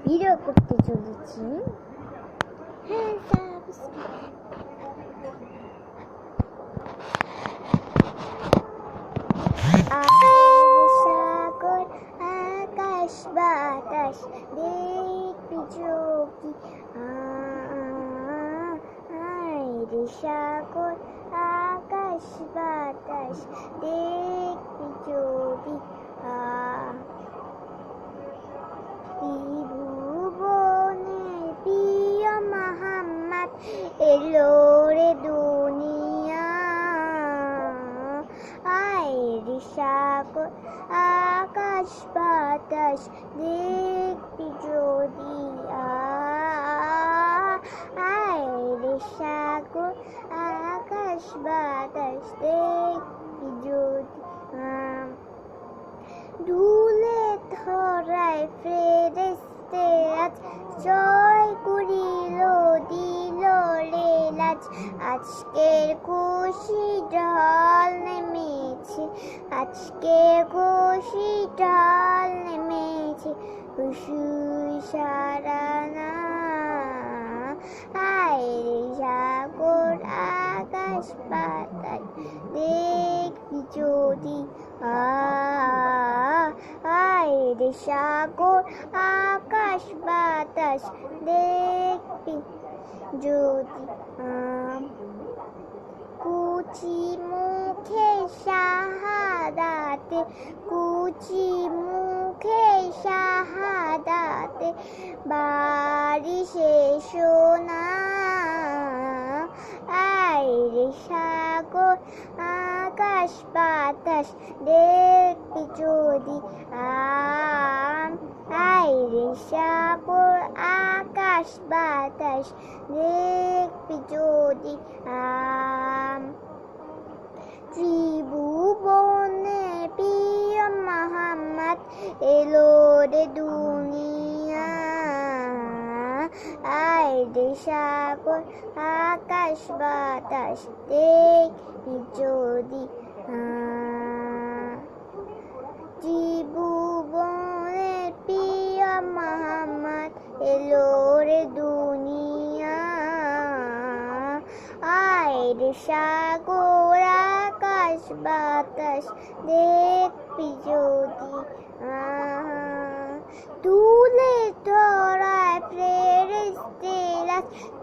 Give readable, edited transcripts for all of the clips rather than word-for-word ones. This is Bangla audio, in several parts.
ভিডিও করতে চলেছি। সাগর আকাশ বাতাস দেখবি চোখি রে সাগর আকাশ বাতাস দেখবি যদি ত্রিভুবনে প্রিয় মোহাম্মদ এলো রে দুনিয়া রে সাগর আকাশ বাতাস দেখবি যদি রে সাগর আকাশ বাতাস দেখবি যদি ধুলে ধরায় ফেরেশতে আজ জয় করিল দিল রে লাজ আজকের খুশি ঢল নেমেছে আজকের খুশি ঢল নেমেছে খুশি সারানা রে সাগর আকাশ বাতাস দেখবি যদি রে সাগর আকাশ বাতাস দেখবি যদি কুচি মুখে শাহাদাতে কুচি মুখে শাহাদাতে বাড়ি শেষ না রে সাগর আকাশ বাতাস দেখবি যদি রে সাগর আকাশ বাতাস দেখবি যদি ত্রিভুবনে প্রিয় মোহাম্মদ এলো রে দুনিয়া রে সাগর আকাশ বাতাস দেখবি যদি ত্রিভুবনে প্রিয় মোহাম্মদ এলো রে দুনিয়া রে সাগর আকাশ বাতাস দেখবি যদি তুলে ধরায় ফেরেশতেরা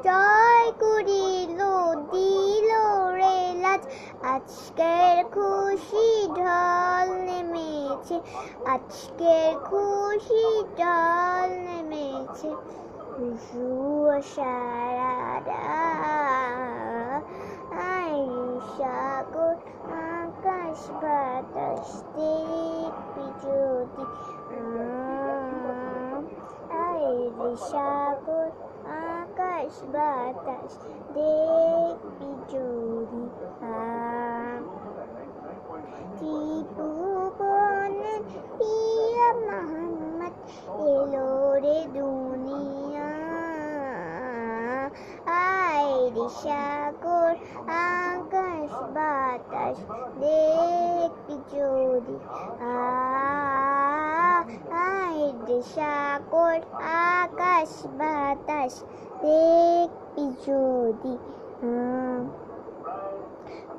জয় করিল দিল রে লাজ আজকের খুশি ঢল নেমেছে আজকের খুশি ঢল নেমেছে খুশু সারারা সাগর আকাশ বাতাস দেখবি যদি রে সাগর আকাশ বাতাস দেখবি যদি ত্রিভুবনে প্রিয় মোহাম্মদ এলো রে দুনিয়া রে সাগর আকাশ বাতাস দেখবি যদি রে সাগর আকাশ বাতাস দেখবি যদি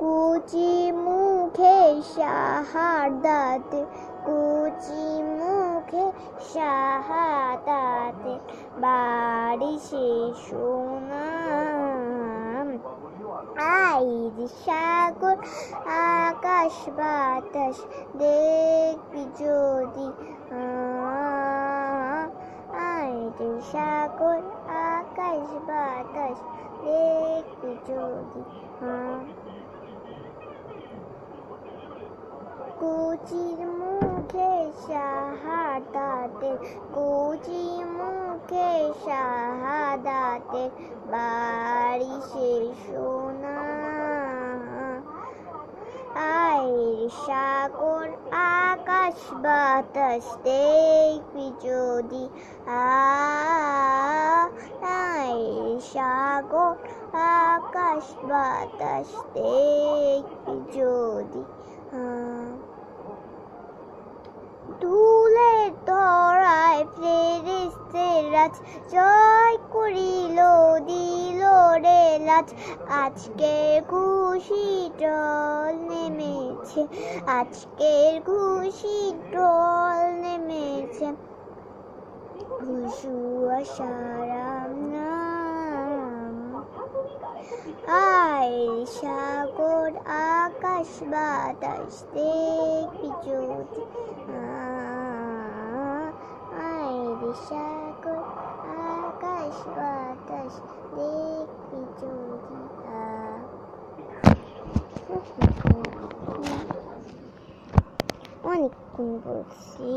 কুচি মুখে শাহাদাতে কুচি মুখে শাহাদাতে বাড়ি শেষ না রে সাগর আকাশ বাতাস দেখবি যদি রে সাগর আকাশ বাতাস দেখবি যদি কুচির মুখে শাহাদাতে কুচি মুখে শাহাদাতে বাড়ি শেষ না রে সাগর আকাশ বাতাস দেখবি যদি রে সাগর আকাশ বাতাস দেখবি যদি ধুলের ধরায় ফেরেশতার রাজ জয় করিল দিল রে লাজ আজকের খুশি ঢল নেমেছে আজকের খুশি ঢল নেমেছে খুশু আশারাম নাম আয় সাগর আকাশ বাতাস দেখবি যদি আয় সাগর আকাশ বাতাস দেখবি যদি অনেকক্ষণ বলছি।